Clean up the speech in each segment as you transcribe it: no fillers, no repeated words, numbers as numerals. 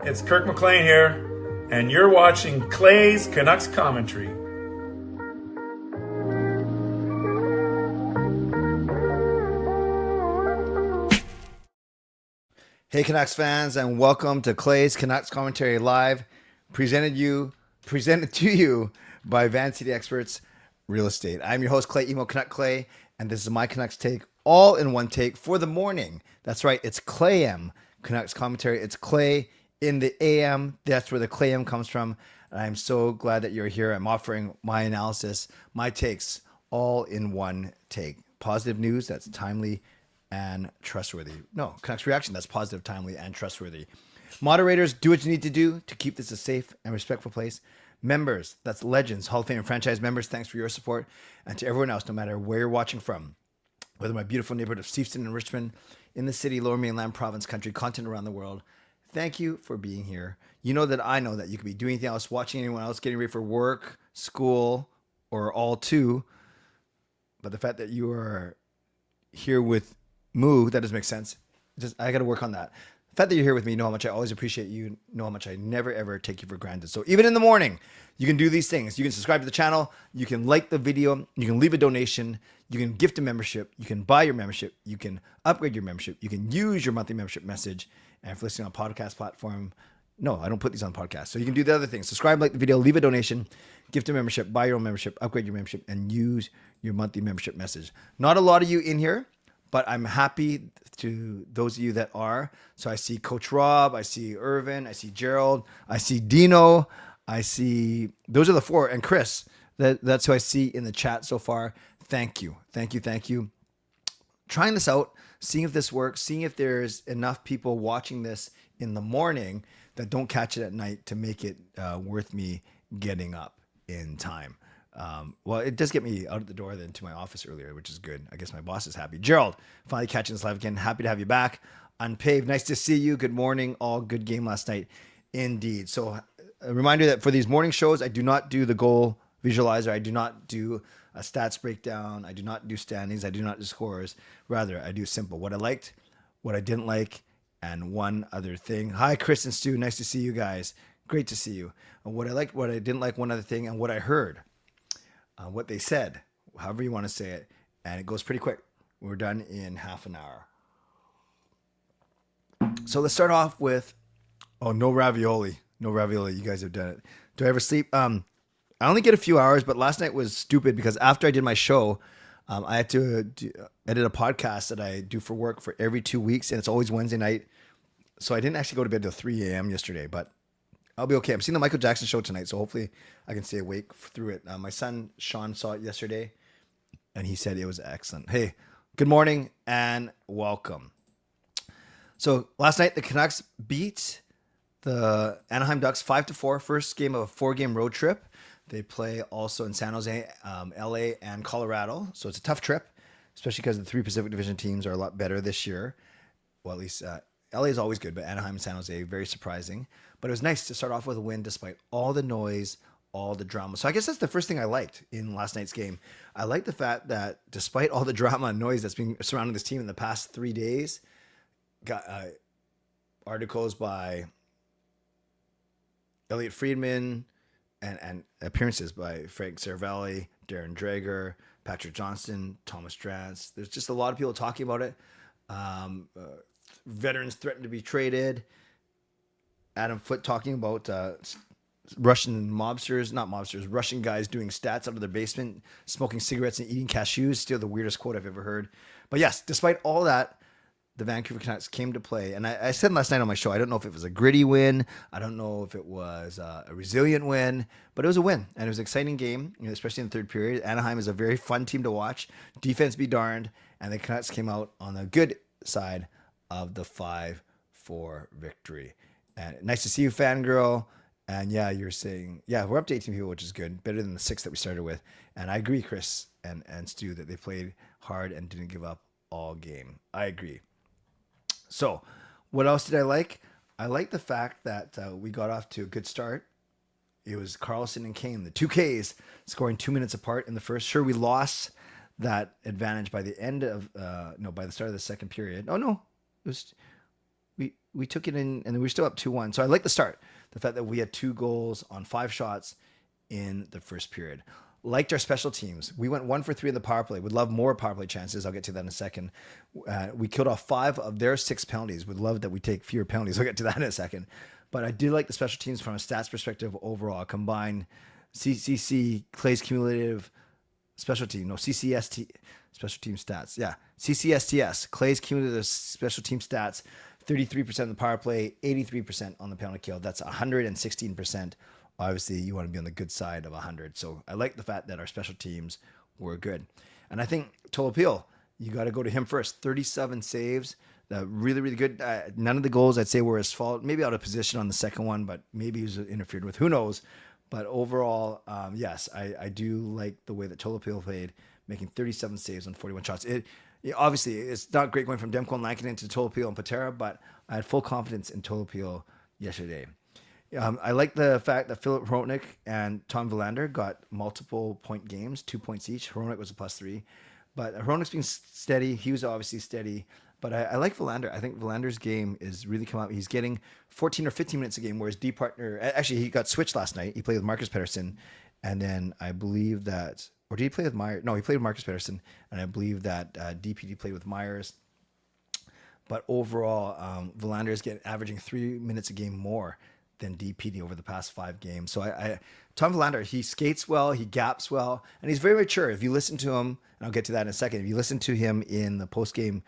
it's Kirk McLean here, and you're watching Clay's Canucks Commentary. Hey Canucks fans, and welcome to Clay's Canucks Commentary Live, presented to you by Van City Experts Real Estate. I'm your host, Clay Emo Canuck Clay, and this is my Canucks take, all in one take for the morning. That's right, it's Clay M Canucks Commentary. It's Clay in the AM. That's where the Clay M comes from. And I'm so glad that you're here. I'm offering my analysis, my takes, all in one take. Positive news that's timely and trustworthy. No, Canucks reaction that's positive, timely, and trustworthy. Moderators, do what you need to do to keep this a safe and respectful place. Members, that's legends, Hall of Fame and franchise members, thanks for your support. And to everyone else, no matter where you're watching from, whether my beautiful neighborhood of Steveston and Richmond, in the city, Lower Mainland, province, country, continent, around the world, thank you for being here. You know that I know that you could be doing anything else, watching anyone else, getting ready for work, school, or all two. But the fact that you are here with Moo, that doesn't make sense. I got to work on that. The fact that you're here with me, you know how much I always appreciate you, know how much I never ever take you for granted. So even in the morning, you can do these things. You can subscribe to the channel, you can like the video, you can leave a donation, you can gift a membership, you can buy your membership, you can upgrade your membership, you can use your monthly membership message. And if listening on podcast platform, no, I don't put these on podcasts. So you can do the other things. Subscribe, like the video, leave a donation, gift a membership, buy your own membership, upgrade your membership, and use your monthly membership message. Not a lot of you in here, but I'm happy to those of you that are. So I see Coach Rob, I see Irvin, I see Gerald, I see Dino, I see, those are the four, and Chris. That's who I see in the chat so far. Thank you. Thank you. Thank you. Trying this out, seeing if this works, seeing if there's enough people watching this in the morning that don't catch it at night to make it worth me getting up in time. Well, it does get me out of the door then to my office earlier, which is good. I guess my boss is happy. Gerald, finally catching this live again. Happy to have you back. Unpaved, nice to see you. Good morning. All good game last night. Indeed. So a reminder that for these morning shows, I do not do the goal visualizer. I do not do a stats breakdown. I do not do standings. I do not do scores. Rather, I do simple. What I liked, what I didn't like, and one other thing. Hi, Chris and Stu. Nice to see you guys. Great to see you. And what I liked, what I didn't like, one other thing, and what I heard. What they said, however you want to say it, and it goes pretty quick. We're done in half an hour. So let's start off with, no ravioli. No ravioli. You guys have done it. Do I ever sleep? I only get a few hours, but last night was stupid because after I did my show, I had to edit a podcast that I do for work for every 2 weeks, and it's always Wednesday night. So I didn't actually go to bed till 3 a.m. yesterday, but I'll be okay. I'm seeing the Michael Jackson show tonight, so hopefully I can stay awake through it. My son, Sean, saw it yesterday, and he said it was excellent. Hey, good morning and welcome. So last night, the Canucks beat the Anaheim Ducks 5-4, first game of a 4-game road trip. They play also in San Jose, LA, and Colorado, so it's a tough trip, especially because the 3 Pacific Division teams are a lot better this year. Well, at least LA is always good, but Anaheim and San Jose, very surprising. But it was nice to start off with a win despite all the noise, all the drama. So I guess that's the first thing I liked in last night's game. I like the fact that despite all the drama and noise that's been surrounding this team in the past 3 days, got articles by Elliot Friedman and appearances by Frank Cervelli, Darren Dreger, Patrick Johnston, Thomas Drance. There's just a lot of people talking about it. Veterans threatened to be traded. Adam Foote talking about Russian guys doing stats out of their basement, smoking cigarettes and eating cashews. Still the weirdest quote I've ever heard. But yes, despite all that, the Vancouver Canucks came to play. And I said last night on my show, I don't know if it was a gritty win. I don't know if it was a resilient win, but it was a win. And it was an exciting game, especially in the third period. Anaheim is a very fun team to watch. Defense be darned. And the Canucks came out on the good side of the 5-4 victory. And nice to see you, fangirl. And yeah, you're saying, yeah, we're up to 18 people, which is good. Better than the 6 that we started with. And I agree, Chris and Stu, that they played hard and didn't give up all game. I agree. So what else did I like? I like the fact that we got off to a good start. It was Carlson and Kane, the 2Ks, scoring 2 minutes apart in the first. Sure, we lost that advantage by the end of, by the start of the second period. Oh, no. It was we took it in, and we were still up 2-1. So I like the start. The fact that we had 2 goals on 5 shots in the first period. Liked our special teams. We went 1 for 3 in the power play. Would love more power play chances. I'll get to that in a second. We killed off 5 of their 6 penalties. Would love that we take fewer penalties. I'll get to that in a second. But I did like the special teams from a stats perspective overall. Combined CCC Clay's cumulative special team. No, CCST special team stats. Yeah, CCSTS Clay's cumulative special team stats. 33% on the power play, 83% on the penalty kill. That's 116%. Obviously, you want to be on the good side of 100. So I like the fact that our special teams were good. And I think Tolopil, you got to go to him first. 37 saves, really, really good. None of the goals I'd say were his fault. Maybe out of position on the second one, but maybe he was interfered with. Who knows? But overall, yes, I do like the way that Tolopil played, making 37 saves on 41 shots. Obviously, it's not great going from Demko and Lankinen to Tolopil and Patera, but I had full confidence in Tolopil yesterday. I like the fact that Philip Hronik and Tom Vancouver got multiple point games, 2 points each. Hronik was a +3. But Hronik's been steady. He was obviously steady. But I like Vancouver. I think Valander's game is really come out. He's getting 14 or 15 minutes a game, whereas D partner, actually, he got switched last night. He played with Marcus Pettersson. And then I believe that, or did he play with Myers? No, he played with Marcus Pettersson. And I believe that DPD played with Myers. But overall, Vancouver is averaging 3 minutes a game more than DPD over the past 5 games. So Tom Vancouver, he skates well, he gaps well, and he's very mature. If you listen to him, and I'll get to that in a second, if you listen to him in the post-game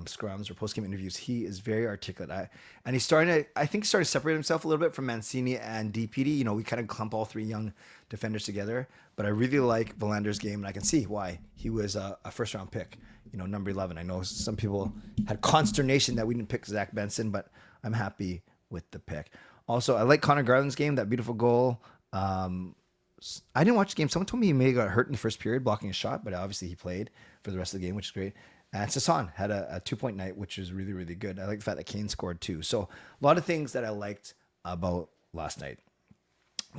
scrums or post-game interviews, he is very articulate. And he's starting to, I think, started to separate himself a little bit from Mancini and DPD. You know, we kind of clump all 3 young defenders together, but I really like Valander's game, and I can see why he was a first-round pick, you know, number 11. I know some people had consternation that we didn't pick Zach Benson, but I'm happy with the pick. Also, I like Connor Garland's game, that beautiful goal. I didn't watch the game. Someone told me he may have got hurt in the first period blocking a shot, but obviously he played for the rest of the game, which is great. And Sasson had a 2-point night, which was really, really good. I like the fact that Kane scored too. So a lot of things that I liked about last night.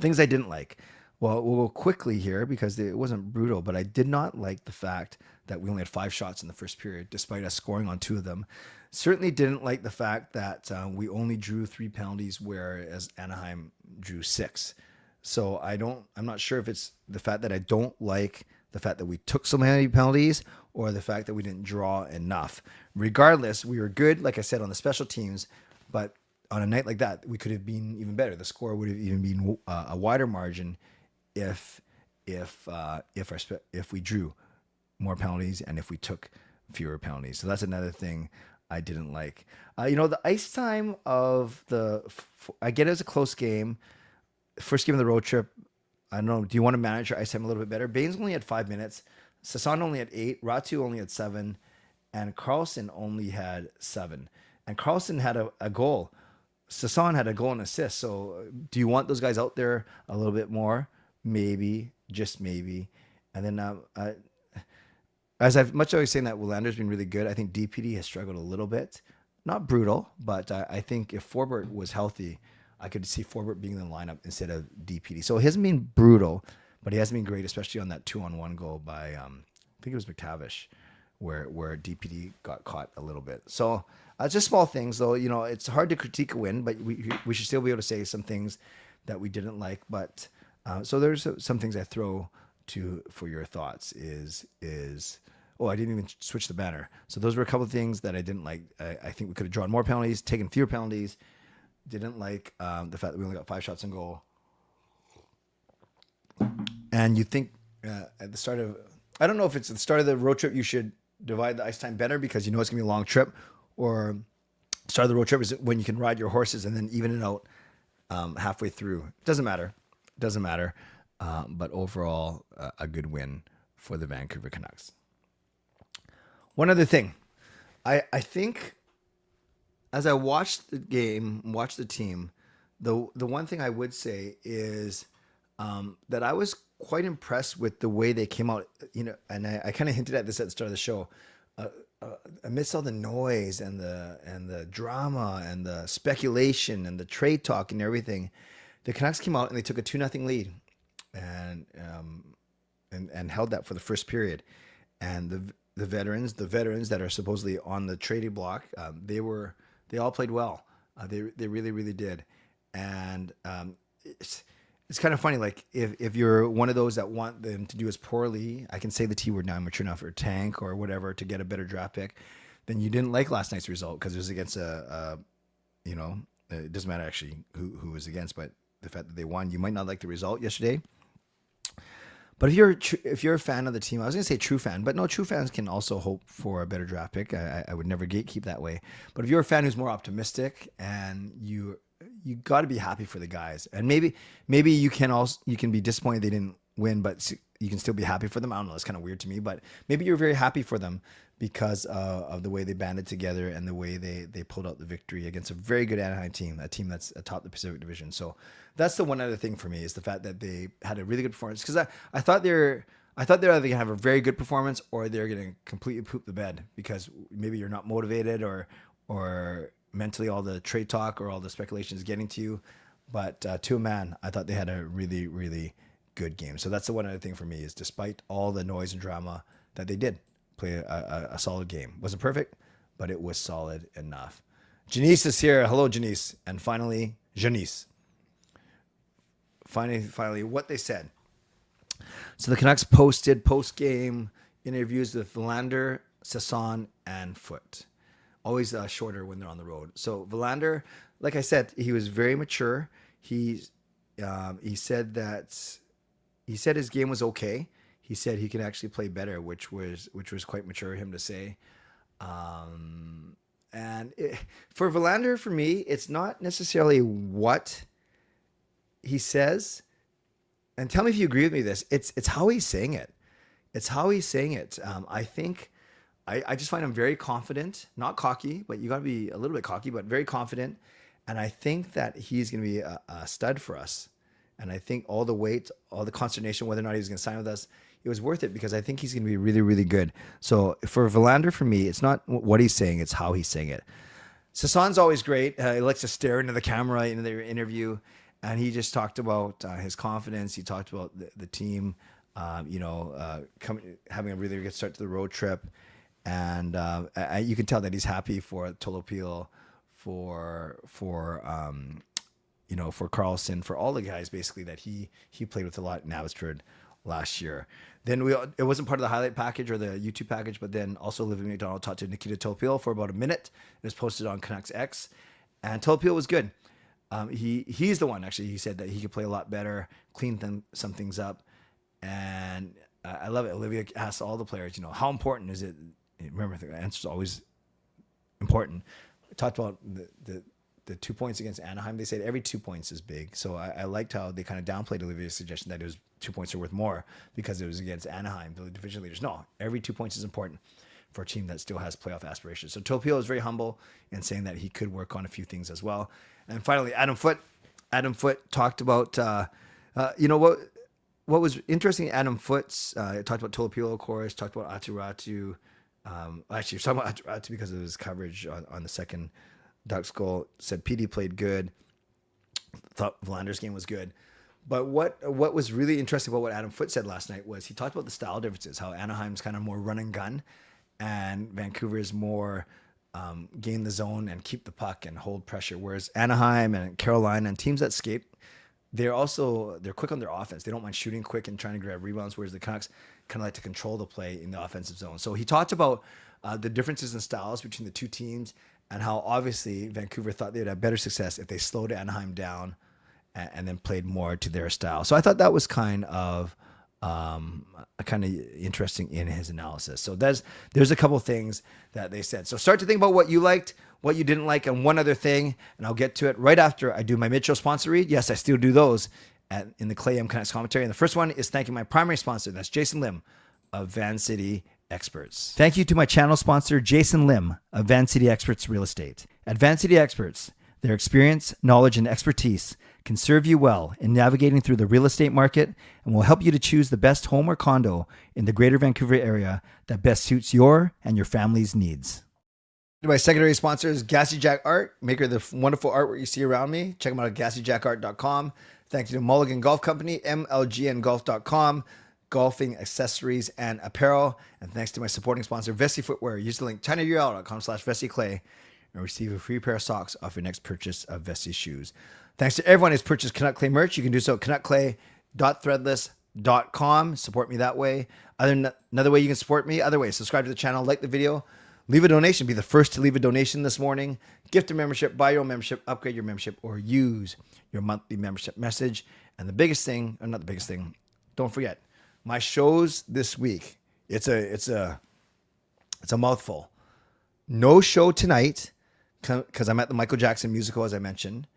Things I didn't like. Well, we'll go quickly here because it wasn't brutal, but I did not like the fact that we only had 5 shots in the first period, despite us scoring on 2 of them. Certainly didn't like the fact that we only drew 3 penalties, whereas Anaheim drew 6. So I'm not sure if it's the fact that I don't like the fact that we took so many penalties or the fact that we didn't draw enough. Regardless, we were good, like I said, on the special teams, but on a night like that, we could have been even better. The score would have even been a wider margin if we drew more penalties and if we took fewer penalties. So that's another thing I didn't like. The ice time of I get it was a close game. First game of the road trip. I don't know. Do you want to manage your ice time a little bit better? Baines only had 5 minutes. Sasson only had 8. Ratu only had 7. And Carlson only had 7. And Carlson had a goal. Sasson had a goal and assist. So do you want those guys out there a little bit more? Maybe. Just maybe. And then as much as I was saying that Willander's been really good, I think DPD has struggled a little bit. Not brutal, but I think if Forbert was healthy, I could see Forbert being in the lineup instead of DPD. So he hasn't been brutal, but he hasn't been great, especially on that 2-on-1 goal by, I think it was McTavish, where DPD got caught a little bit. So just small things, though. You know, it's hard to critique a win, but we should still be able to say some things that we didn't like. But so there's some things I throw for your thoughts is I didn't even switch the banner. So those were a couple of things that I didn't like. I think we could have drawn more penalties, taken fewer penalties. Didn't like the fact that we only got 5 shots on goal. And you think at the start of, I don't know if it's at the start of the road trip you should divide the ice time better because you know it's going to be a long trip, or start of the road trip is when you can ride your horses and then even it out halfway through. Doesn't matter. But overall, a good win for the Vancouver Canucks. One other thing. I think as I watched the game, watched the team, the one thing I would say is that I was quite impressed with the way they came out. You know, and I kind of hinted at this at the start of the show. Amidst all the noise and the drama and the speculation and the trade talk and everything, the Canucks came out and they took a 2-0 lead, and held that for the first period. And the veterans that are supposedly on the trading block, they were They all played well. They really, really did. And it's kind of funny. Like if you're one of those that want them to do as poorly, I can say the T word now, mature enough, or tank or whatever to get a better draft pick, then you didn't like last night's result because it was against it doesn't matter actually who was against, but the fact that they won, you might not like the result yesterday. But if you're a fan of the team, I was going to say true fan, but no, true fans can also hope for a better draft pick. I would never gatekeep that way. But if you're a fan who's more optimistic, and you got to be happy for the guys, and maybe you can be disappointed they didn't win, but you can still be happy for them. I don't know, it's kind of weird to me, but maybe you're very happy for them because of the way they banded together and the way they pulled out the victory against a very good Anaheim team, a team that's atop the Pacific Division. So that's the one other thing for me, is the fact that they had a really good performance, because I thought they were either going to have a very good performance or they're going to completely poop the bed because maybe you're not motivated or mentally all the trade talk or all the speculation is getting to you. But to a man, I thought they had a really, really good game. So that's the one other thing for me, is despite all the noise and drama, that they did play a solid game. Wasn't perfect, but it was solid enough. Janice is here. Hello, Janice. And finally, Janice. Finally, what they said. So the Canucks posted post-game interviews with Vancouver, Sasson, and Foote. Always shorter when they're on the road. So Vancouver, like I said, he was very mature. He said his game was okay. He said he can actually play better, which was quite mature of him to say. For Vancouver, for me, it's not necessarily what he says. And tell me if you agree with me. It's how he's saying it. It's how he's saying it. I think I just find him very confident, not cocky, but you got to be a little bit cocky, but very confident. And I think that he's going to be a stud for us. And I think all the weight, all the consternation, whether or not he's going to sign with us, it was worth it, because I think he's going to be really, really good. So for Vancouver, for me, it's not what he's saying, it's how he's saying it. Sasson's always great. He likes to stare into the camera in their interview. And he just talked about his confidence. He talked about the team, having a really good start to the road trip. And you can tell that he's happy for Tolopil, for Carlson, for all the guys basically that he played with a lot in Abbotsford last year. Then it wasn't part of the highlight package or the YouTube package, but then also Olivia McDonald talked to Nikita Tolopil for about a minute. It was posted on Canucks X, and Tolopil was good. He's the one, actually, he said that he could play a lot better, clean some things up. And I love it. Olivia asked all the players, how important is it? Remember, the answer is always important. We talked about the 2 points against Anaheim. They said every 2 points is big. So I liked how they kind of downplayed Olivia's suggestion that it was 2 points are worth more because it was against Anaheim, the division leaders. No, every 2 points is important for a team that still has playoff aspirations. So Tolopil is very humble in saying that he could work on a few things as well. And finally, Adam Foote. Adam Foote talked about, what was interesting. Adam Foote talked about Tolopil, of course, talked about Aturatu. Actually, he was talking about Aturatu because of his coverage on the second Ducks goal. Said PD played good. Thought Vlander's game was good. But what was really interesting about what Adam Foote said last night was he talked about the style differences, how Anaheim's kind of more run and gun, and Vancouver is more gain the zone and keep the puck and hold pressure. Whereas Anaheim and Carolina and teams that skate, they're quick on their offense. They don't mind shooting quick and trying to grab rebounds, whereas the Canucks kind of like to control the play in the offensive zone. So he talked about the differences in styles between the two teams and how obviously Vancouver thought they would have better success if they slowed Anaheim down and then played more to their style. So I thought that was kind of interesting in his analysis. So there's a couple things that they said. So start to think about what you liked, what you didn't like, and one other thing, and I'll get to it right after I do my mid-show sponsor read. Yes, I still do those in the Clay M Canucks commentary. And the first one is thanking my primary sponsor. That's Jason Lim of Van City Experts. Thank you to my channel sponsor, Jason Lim of Van City Experts Real Estate. At Van City Experts, their experience, knowledge, and expertise can serve you well in navigating through the real estate market and will help you to choose the best home or condo in the greater Vancouver area that best suits your and your family's needs. My secondary sponsor is Gassy Jack Art, maker of the wonderful artwork you see around me. Check them out at GassyJackArt.com. Thank you to Mulligan Golf Company, MLGNGolf.com, golfing accessories and apparel. And thanks to my supporting sponsor, Vessi Footwear. Use the link ChinaURL.com/VessiClay and and receive a free pair of socks off your next purchase of Vesty shoes. Thanks to everyone who's purchased Canuck Clay merch. You can do so at canuckclay.threadless.com. Support me that way. Another way you can support me, other way, subscribe to the channel, like the video, leave a donation. Be the first to leave a donation this morning. Gift a membership, buy your own membership, upgrade your membership, or use your monthly membership message. And the biggest thing, or not the biggest thing, don't forget, my shows this week. It's a mouthful. No show tonight because I'm at the Michael Jackson musical, as I mentioned.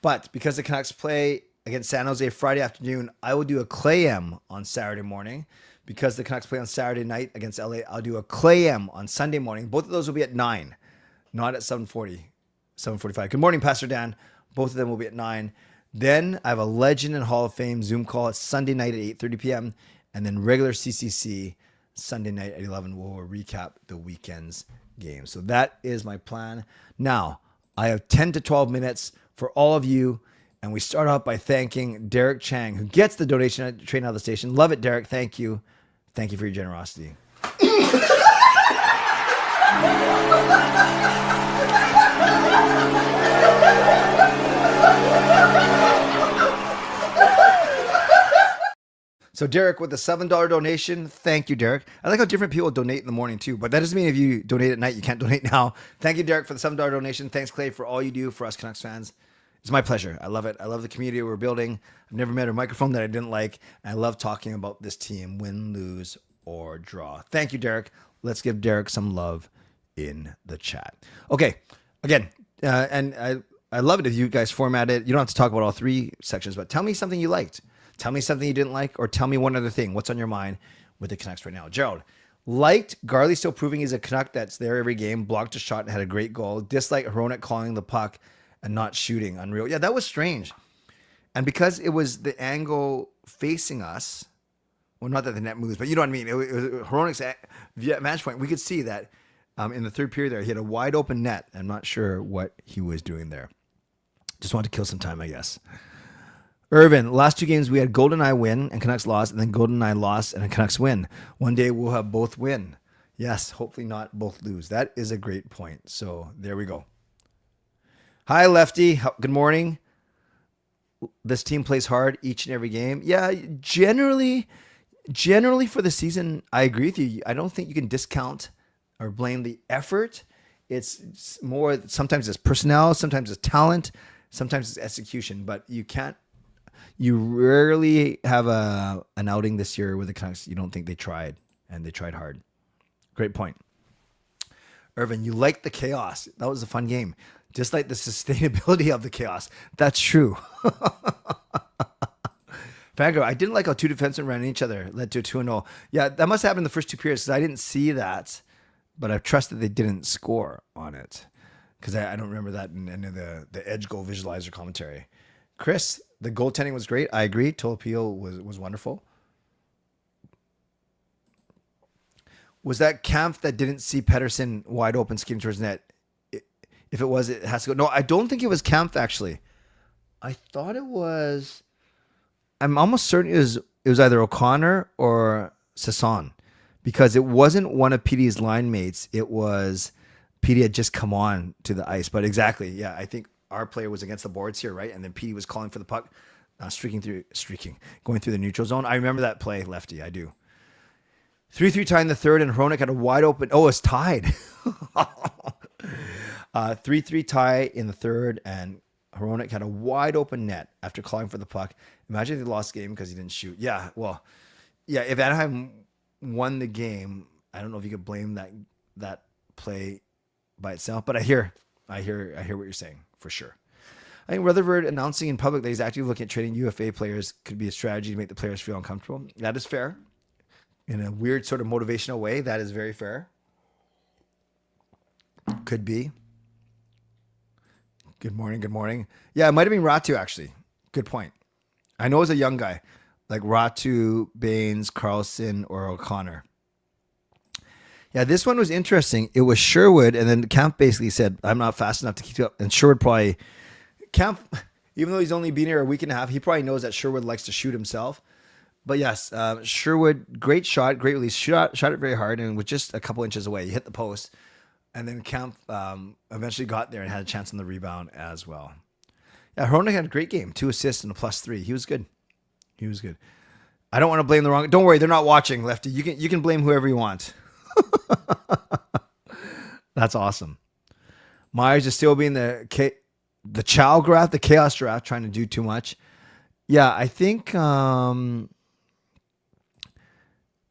But because the Canucks play against San Jose Friday afternoon, I will do a Clay-M on Saturday morning. Because the Canucks play on Saturday night against LA, I'll do a Clay-M on Sunday morning. Both of those will be at 9, not at 7:45. Good morning, Pastor Dan. Both of them will be at 9. Then I have a Legend and Hall of Fame Zoom call at Sunday night at 8:30 p.m. And then regular CCC Sunday night at 11. We'll recap the weekend's game. So that is my plan. Now, I have 10 to 12 minutes for all of you. And we start off by thanking Derek Chang, who gets the donation at Train Out of the Station. Love it, Derek. Thank you. Thank you for your generosity. So Derek with the $7 donation. Thank you, Derek. I like how different people donate in the morning too, but that doesn't mean if you donate at night, you can't donate now. Thank you, Derek, for the $7 donation. Thanks, Clay, for all you do for us Canucks fans. It's my pleasure. I love it. I love the community we're building. I've never met a microphone that I didn't like. I love talking about this team, win, lose, or draw. Thank you, Derek. Let's give Derek some love in the chat. Okay. Again, and I love it if you guys format it. You don't have to talk about all 3 sections, but tell me something you liked. Tell me something you didn't like, or tell me one other thing. What's on your mind with the Canucks right now? Gerald, liked Garley still proving he's a Canuck that's there every game, blocked a shot and had a great goal. Disliked Hronek calling the puck and not shooting. Unreal. Yeah, that was strange. And because it was the angle facing us, well, not that the net moves, but you know what I mean? It was Hronek's match point. We could see that in the third period there, he had a wide open net. I'm not sure what he was doing there. Just wanted to kill some time, I guess. Yrvin, last 2 games we had GoldenEye win and Canucks lost, and then GoldenEye lost and Canucks win. One day we'll have both win. Yes, hopefully not both lose. That is a great point. So there we go. Hi, Lefty. Good morning. This team plays hard each and every game. Yeah, generally for the season, I agree with you. I don't think you can discount or blame the effort. It's more, sometimes it's personnel, sometimes it's talent, sometimes it's execution, but you rarely have an outing this year with the Canucks you don't think they tried, and they tried hard. Great point. Yrvin, you liked the chaos. That was a fun game. Just like the sustainability of the chaos. That's true. Fangirl, I didn't like how 2 defensemen ran each other, led to a 2-0. Yeah, that must have happened in the first 2 periods because I didn't see that, but I trust that they didn't score on it because I don't remember that in any of the Edge goal visualizer commentary. Chris, the goaltending was great. I agree. Tolopio was wonderful. Was that Kampf that didn't see Pettersson wide open skating towards net? If it was, it has to go. No, I don't think it was Kampf, actually. I thought it was... I'm almost certain it was either O'Connor or Sasson, because it wasn't one of PD's line mates. It was... PD had just come on to the ice. But exactly, yeah, I think our player was against the boards here, right? And then PD was calling for the puck, going through the neutral zone. I remember that play, Lefty. I do. 3-3 tie in the third, and Hronek had a wide open... Oh, it's tied. 3-3 tie in the third, and Hronek had a wide open net after calling for the puck. Imagine if they lost the game because he didn't shoot. Yeah, well, yeah, if Anaheim won the game, I don't know if you could blame that play by itself, but I hear what you're saying for sure. I think Rutherford announcing in public that he's actively looking at trading UFA players could be a strategy to make the players feel uncomfortable. That is fair. In a weird sort of motivational way, that is very fair. Could be. Good morning. Yeah, it might have been Ratu, actually. Good point. I know as a young guy, like Ratu, Baines, Carlson, or O'Connor. Yeah, this one was interesting. It was Sherwood, and then Kampf basically said, I'm not fast enough to keep up. And Sherwood probably... Kampf, even though he's only been here a week and a half, he probably knows that Sherwood likes to shoot himself. But yes, Sherwood, great shot, great release. Shot it very hard, and with just a couple inches away, he hit the post. And then Kemp eventually got there and had a chance on the rebound as well. Yeah, Hronek had a great game. 2 assists and a +3. He was good. He was good. I don't want to blame the wrong. Don't worry, they're not watching, Lefty. You can blame whoever you want. That's awesome. Myers is still being the Chow Graph, the Chaos Giraffe, trying to do too much. Yeah, I think.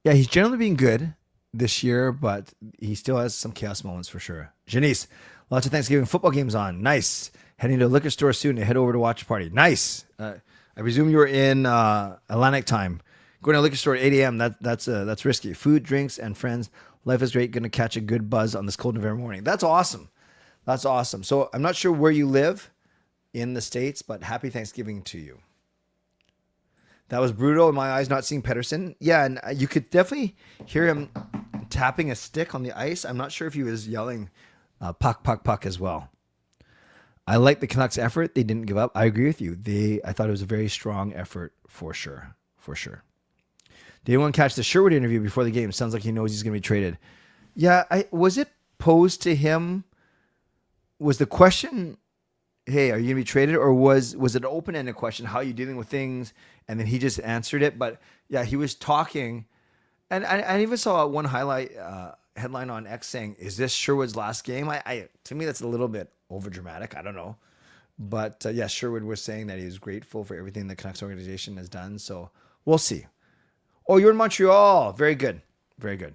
He's generally been good this year, but he still has some chaos moments for sure. Janice, lots of Thanksgiving football games on. Nice. Heading to a liquor store soon to head over to watch a party. Nice. I presume you were in Atlantic time. Going to a liquor store at 8 a.m. That's risky. Food, drinks, and friends. Life is great. Going to catch a good buzz on this cold November morning. That's awesome. That's awesome. So I'm not sure where you live in the States, but happy Thanksgiving to you. That was brutal in my eyes, not seeing Pettersson. Yeah, and you could definitely hear him tapping a stick on the ice. I'm not sure if he was yelling puck, puck, puck as well. I like the Canucks' effort. They didn't give up. I agree with you. I thought it was a very strong effort for sure. For sure. Did anyone catch the Sherwood interview before the game? Sounds like he knows he's going to be traded. Yeah, was it posed to him? Was the question, hey, are you going to be traded? Or was it an open-ended question? How are you dealing with things? And then he just answered it. But yeah, he was talking. And I even saw one headline on X saying, is this Sherwood's last game? To me, that's a little bit overdramatic. I don't know. But yeah, Sherwood was saying that he was grateful for everything the Canucks organization has done. So we'll see. Oh, you're in Montreal. Very good. Very good.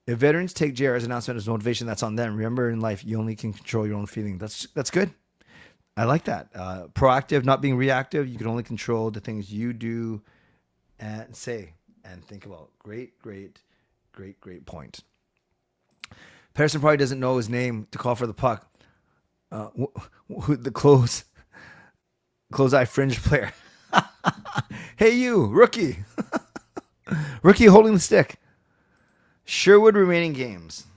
If veterans take JR's announcement as motivation, that's on them. Remember, in life, you only can control your own feelings. That's good. I like that. Proactive, not being reactive. You can only control the things you do and say and think about. Great point. Pettersson probably doesn't know his name to call for the puck. The close eye fringe player. Hey, you, rookie. Rookie holding the stick. Sherwood remaining games.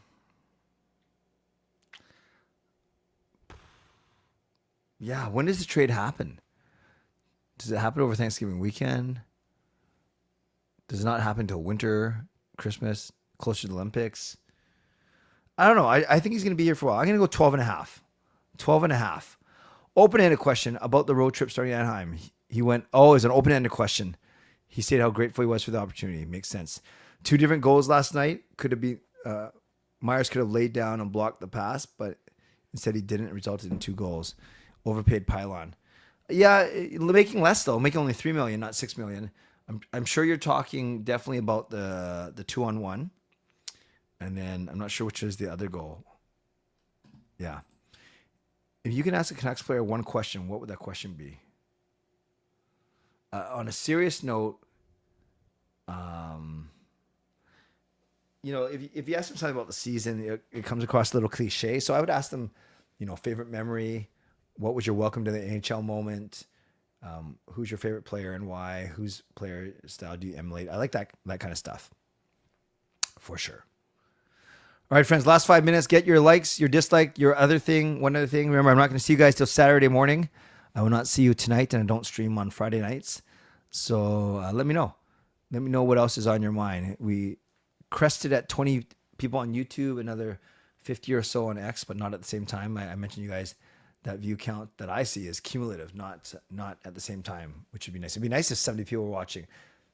Yeah, when does the trade happen? Does it happen over Thanksgiving weekend? Does it not happen till winter, Christmas, closer to the Olympics? I don't know. I think he's going to be here for a while. I'm going to go 12 and a half. 12 and a half. Open-ended question about the road trip starting at Anaheim. He went, it's an open-ended question. He stated how grateful he was for the opportunity. Makes sense. 2 different goals last night. Could have been Myers could have laid down and blocked the pass, but instead he didn't. It resulted in 2 goals. Overpaid pylon. Yeah, making less though. Making only $3 million, not $6 million. I'm sure you're talking definitely about the 2-on-1, and then I'm not sure which is the other goal. Yeah. If you can ask a Canucks player one question, what would that question be? On a serious note, if you ask them something about the season, it comes across a little cliche. So I would ask them, favorite memory. What was your welcome to the NHL moment? Who's your favorite player and why? Whose player style do you emulate? I like that kind of stuff for sure. All right, friends, last 5 minutes. Get your likes, your dislike, one other thing. Remember, I'm not going to see you guys till Saturday morning. I will not see you tonight, and I don't stream on Friday nights. So let me know. Let me know what else is on your mind. We crested at 20 people on YouTube, another 50 or so on X, but not at the same time. I mentioned you guys that view count that I see is cumulative, not at the same time, which would be nice. It'd be nice if 70 people were watching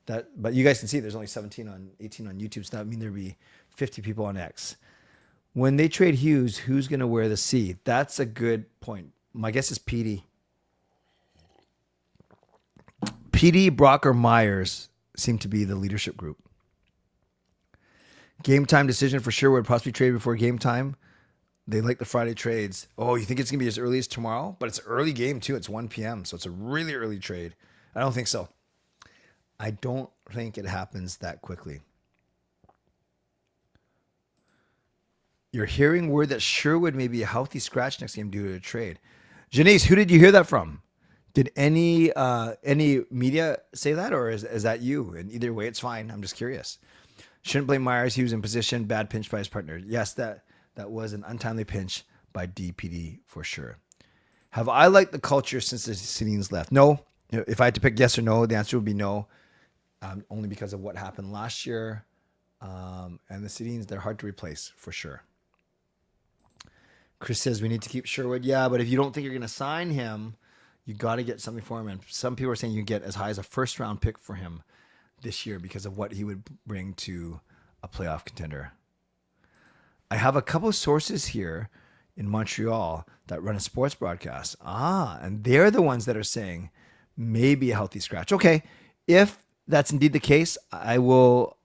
that, but you guys can see there's only 18 on YouTube, so that would mean there'd be 50 people on X. When they trade Hughes, who's going to wear the C? That's a good point. My guess is Petey. Petey, Brock, or Myers seem to be the leadership group. Game time decision for sure would possibly trade before game time. They like the Friday trades. Oh, you think it's going to be as early as tomorrow? But it's an early game too. It's 1 p.m. So it's a really early trade. I don't think so. I don't think it happens that quickly. You're hearing word that Sherwood may be a healthy scratch next game due to a trade. Janice, who did you hear that from? Did any media say that, or is that you? And either way, it's fine. I'm just curious. Shouldn't blame Myers. He was in position. Bad pinch by his partner. Yes, that was an untimely pinch by DPD for sure. Have I liked the culture since the Sedins left? No. If I had to pick yes or no, the answer would be no. Only because of what happened last year. And the Sedins, they're hard to replace for sure. Chris says we need to keep Sherwood. Yeah, but if you don't think you're going to sign him, you got to get something for him. And some people are saying you can get as high as a first-round pick for him this year because of what he would bring to a playoff contender. I have a couple of sources here in Montreal that run a sports broadcast. And they're the ones that are saying maybe a healthy scratch. Okay, if that's indeed the case, I will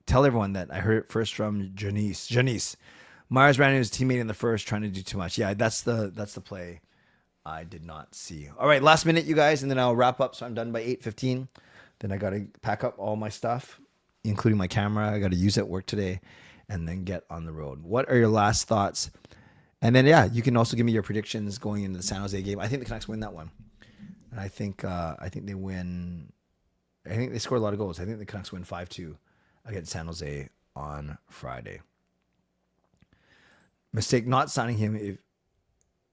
tell everyone that I heard it first from Janice. Myers ran into his teammate in the first, trying to do too much. Yeah, that's the play I did not see. All right, last minute, you guys, and then I'll wrap up. So I'm done by 8:15. Then I got to pack up all my stuff, including my camera. I got to use it at work today, and then get on the road. What are your last thoughts? And then, yeah, you can also give me your predictions going into the San Jose game. I think the Canucks win that one, and I think they win. I think they score a lot of goals. I think the Canucks win 5-2 against San Jose on Friday. Mistake not signing him.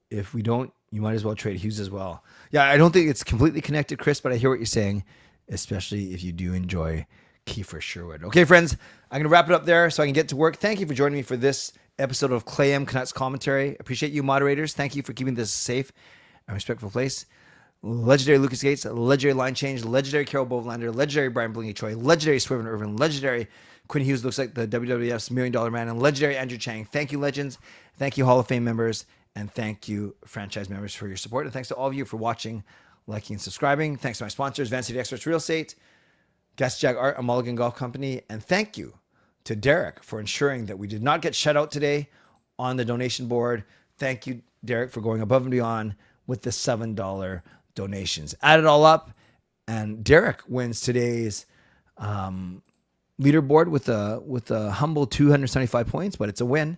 If we don't, you might as well trade Hughes as well. Yeah, I don't think it's completely connected, Chris, but I hear what you're saying, especially if you do enjoy Kiefer Sherwood. Okay, friends, I'm going to wrap it up there so I can get to work. Thank you for joining me for this episode of Clay M Canucks Commentary. Appreciate you, moderators. Thank you for keeping this a safe and respectful place. Legendary Lucas Gates, legendary line change, legendary Carol Bovenlander, legendary Brian Blingy Choi, legendary Swervin Yrvin, legendary Quinn Hughes, looks like the WWF'S $1 Million Man, and legendary Andrew Chang. Thank you, legends. Thank you, Hall of Fame members. And thank you, franchise members, for your support. And thanks to all of you for watching, liking, and subscribing. Thanks to my sponsors, Van City Experts Real Estate, Gas Jag Art, and Mulligan Golf Company. And thank you to Derek for ensuring that we did not get shut out today on the donation board. Thank you, Derek, for going above and beyond with the $7 donations. Add it all up, and Derek wins today's leaderboard with a humble 275 points, but it's a win.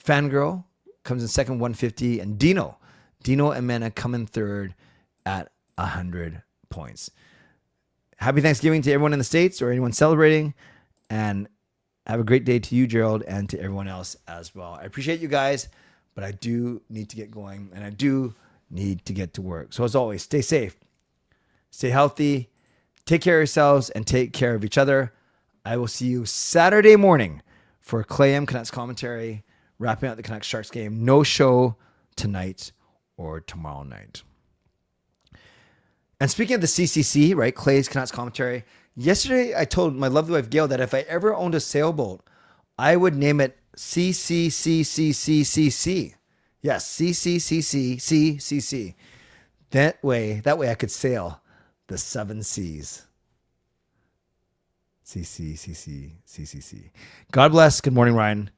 Fangirl comes in second, 150, and Dino and Mena come in third at 100 points. Happy Thanksgiving to everyone in the States or anyone celebrating, and have a great day to you, Gerald, and to everyone else as well. I appreciate you guys, but I do need to get going, and I do need to get to work. So as always, stay safe, stay healthy, take care of yourselves, and take care of each other. I will see you Saturday morning for Clay M Canucks Commentary, wrapping up the Canucks Sharks game. No show tonight or tomorrow night. And speaking of the CCC, right, Clay's Canucks Commentary, yesterday I told my lovely wife Gail that if I ever owned a sailboat, I would name it CCCCCCC. Yes, CCCCCCC. That way I could sail the 7 seas. CCCCCCC. God bless. Good morning, Ryan.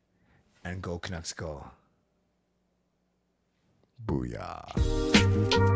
And go Canucks go. Booyah.